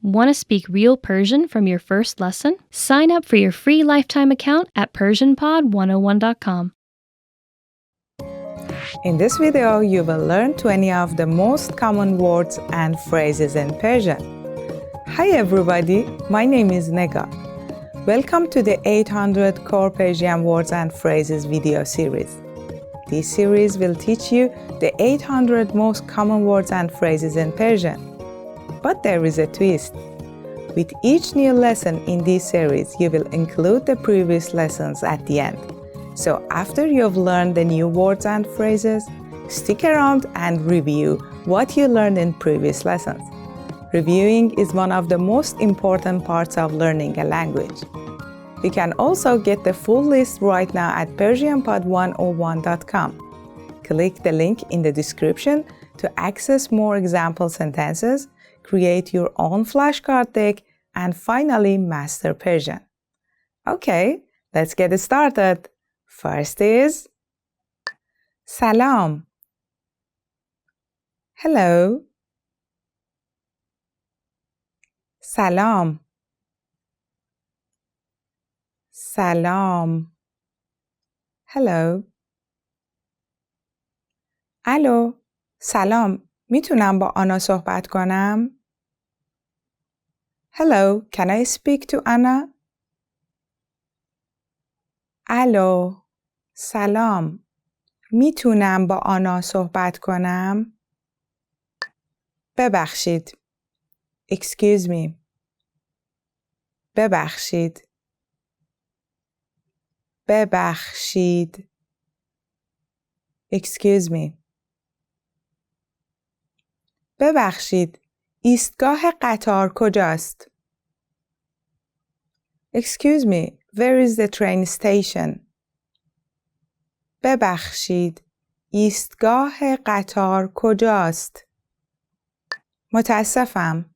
Want to speak real Persian from your first lesson? Sign up for your free lifetime account at PersianPod101.com. In this video, you will learn 20 of the most common words and phrases in Persian. Hi everybody, my name is Nega. Welcome to the 800 Core Persian Words and Phrases video series. This series will teach you the 800 most common words and phrases in Persian. But there is a twist. With each new lesson in this series, you will include the previous lessons at the end. So after you've learned the new words and phrases, stick around and review what you learned in previous lessons. Reviewing is one of the most important parts of learning a language. You can also get the full list right now at PersianPod101.com. Click the link in the description to access more example sentences, create your own flashcard deck, and finally master Persian. Okay, let's get started. First is Salam. Hello. Salam. Salam. Hello. الو. سلام. میتونم با آنا صحبت کنم؟ Hello, can I speak to Anna? الو. سلام. میتونم با آنا صحبت کنم؟ ببخشید. Excuse me. ببخشید. ببخشید. Excuse me. ببخشید. ایستگاه قطار کجاست؟ Excuse me, where is the train station? ببخشید. ایستگاه قطار کجاست؟ متاسفم.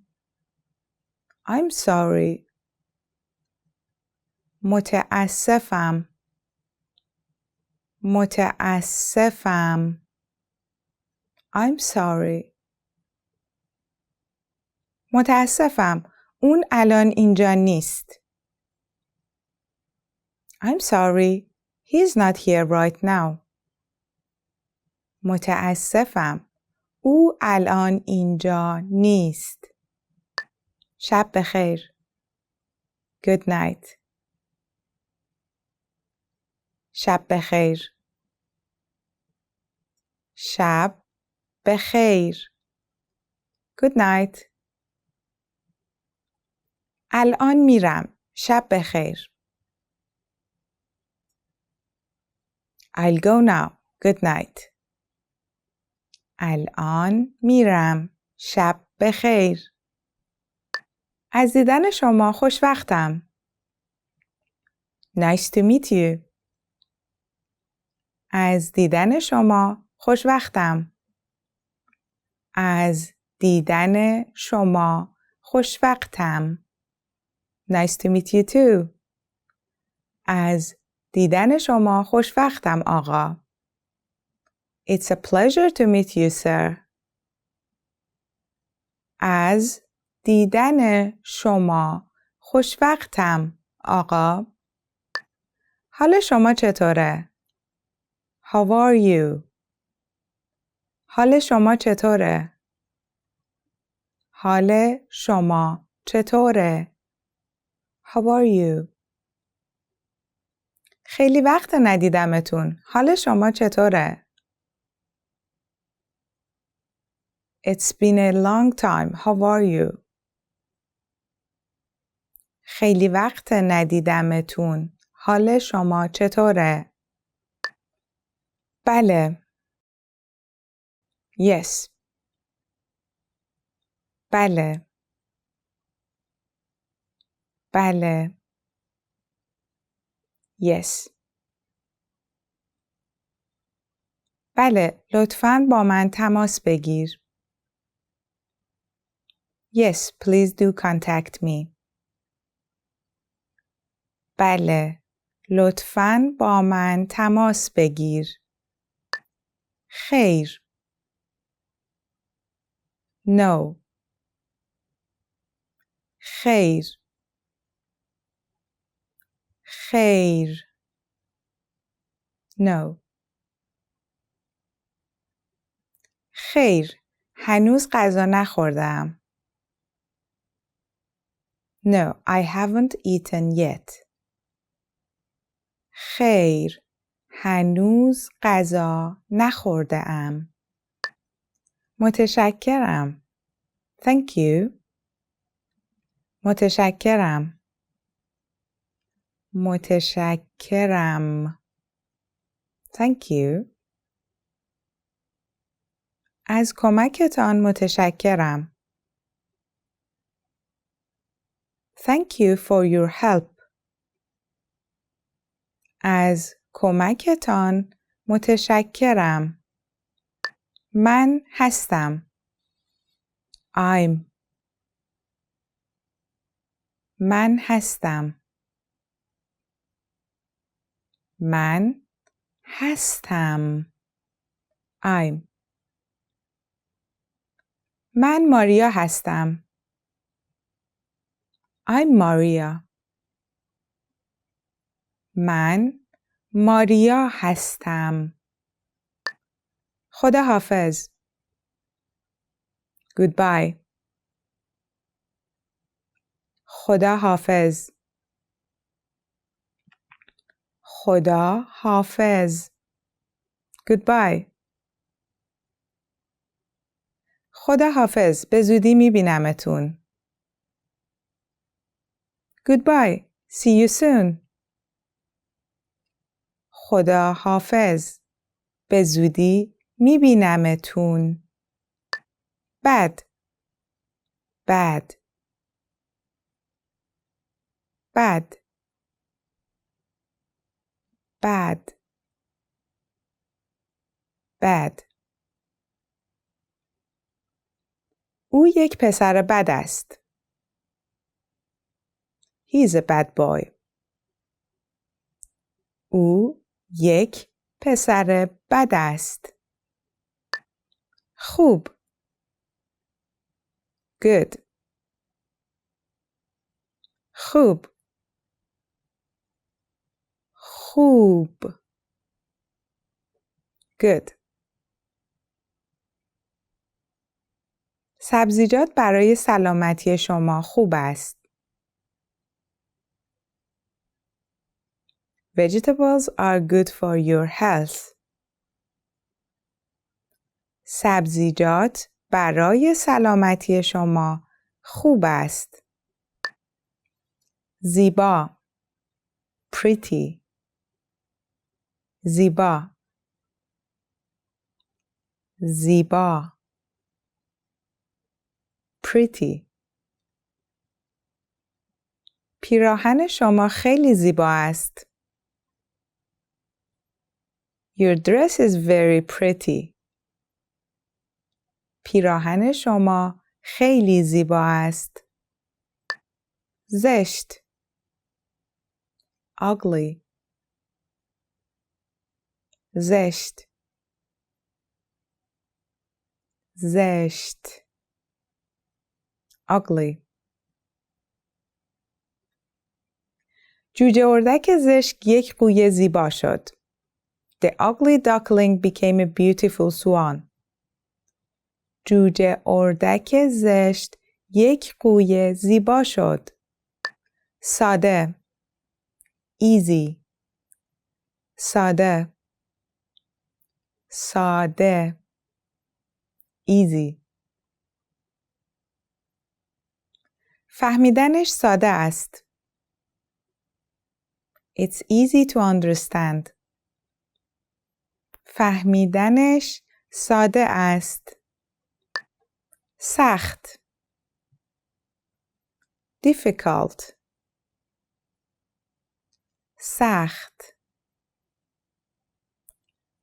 I'm sorry. متاسفم. متاسفم. I'm sorry. متاسفم. اون الان اینجا نیست. I'm sorry. He's not here right now. متاسفم. او الان اینجا نیست. شب بخیر. Good night. شب بخیر. شب بخیر. Good night. الان میرم. شب بخیر. I'll go now. Good night. الان میرم. شب بخیر. از دیدن شما خوشوقتم. Nice to meet you. از دیدن شما خوشوقتم. از دیدن شما خوشوقتم. Nice to meet you too. از دیدن شما خوشوقتم آقا. It's a pleasure to meet you, sir. از دیدن شما خوشوقتم آقا. حال شما چطوره؟ How are you? حال شما چطوره؟ حال شما چطوره؟ How are you? خیلی وقت ندیدمتون. حال شما چطوره؟ It's been a long time. How are you? خیلی وقت ندیدمتون. حال شما چطوره؟ بله. Yes. بله. بله. Yes. بله، لطفاً با من تماس بگیر. Yes, please do contact me. بله، لطفاً با من تماس بگیر. خیر. No. خیر خیر No. خیر هنوز غذا نخوردم. No, I haven't eaten yet. خیر هنوز غذا نخورده ام. متشکرم. Thank you. متشکرم. متشکرم. Thank you. از کمکتان متشکرم. Thank you for your help. از کمکتان متشکرم. من هستم. I'm. من هستم. من هستم. I'm. من ماریا هستم. I'm Maria. من ماریا هستم. خدا حافظ. Goodbye. خدا حافظ. خدا حافظ. Goodbye. خدا حافظ. به زودی میبینمتون. Goodbye. See you soon. خدا حافظ. به زودی میبینمتون. bad bad bad bad bad او یک پسر بد است. He is a bad boy. او یک پسر بد است. خوب. Good. خوب. خوب. Good. سبزیجات برای سلامتی شما خوب است. Vegetables are good for your health. سبزیجات برای سلامتی شما خوب است. زیبا. Pretty. زیبا. زیبا. Pretty. پیراهن شما خیلی زیبا است. Your dress is very pretty. پیراهن شما خیلی زیبا است. زشت. Ugly. زشت. زشت. Ugly. جوجه اردک زشت یک قوی زیبا شد. The ugly duckling became a beautiful swan. جوجه اردک زشت یک قوی زیبا شد. ساده. Easy. ساده. ساده. Easy. فهمیدنش ساده است. It's easy to understand. فهمیدنش ساده است. سخت. Difficult. سخت.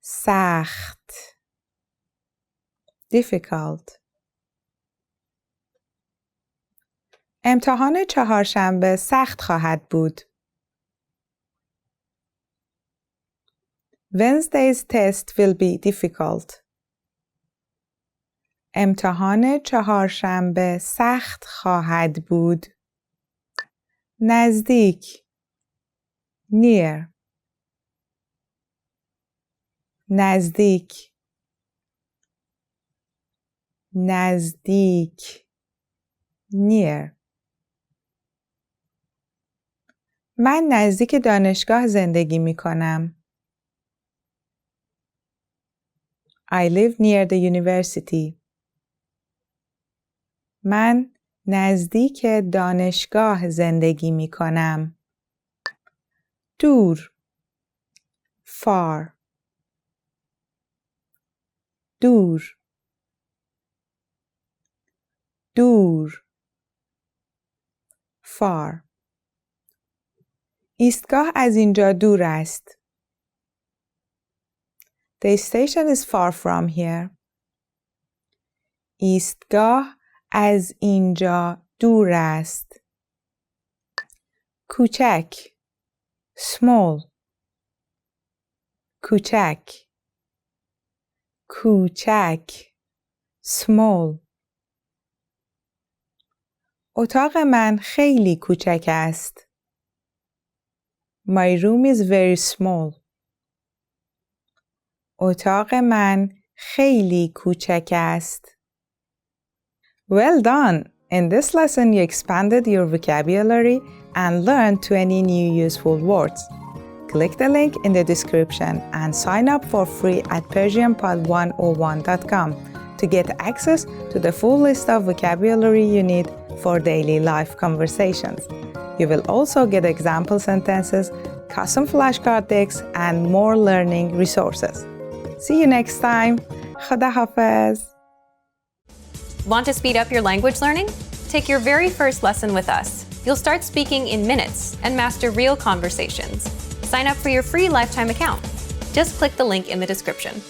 سخت. Difficult. امتحان چهارشنبه سخت خواهد بود. Wednesday's test will be difficult. امتحان چهارشنبه سخت خواهد بود. نزدیک near نزدیک نزدیک near من نزدیک دانشگاه زندگی می کنم. I live near the university. من نزدیک دانشگاه زندگی می کنم. دور far دور دور far ایستگاه از اینجا دور است. The station is far from here. ایستگاه از اینجا دور است. کوچک small کوچک کوچک small اتاق من خیلی کوچک است. My room is very small. اتاق من خیلی کوچک است. Well done! In this lesson you expanded your vocabulary and learned 20 new useful words. Click the link in the description and sign up for free at persianpod101.com to get access to the full list of vocabulary you need for daily life conversations. You will also get example sentences, custom flashcard decks, and more learning resources. See you next time. Khuda Hafiz. Want to speed up your language learning? Take your very first lesson with us. You'll start speaking in minutes and master real conversations. Sign up for your free lifetime account. Just click the link in the description.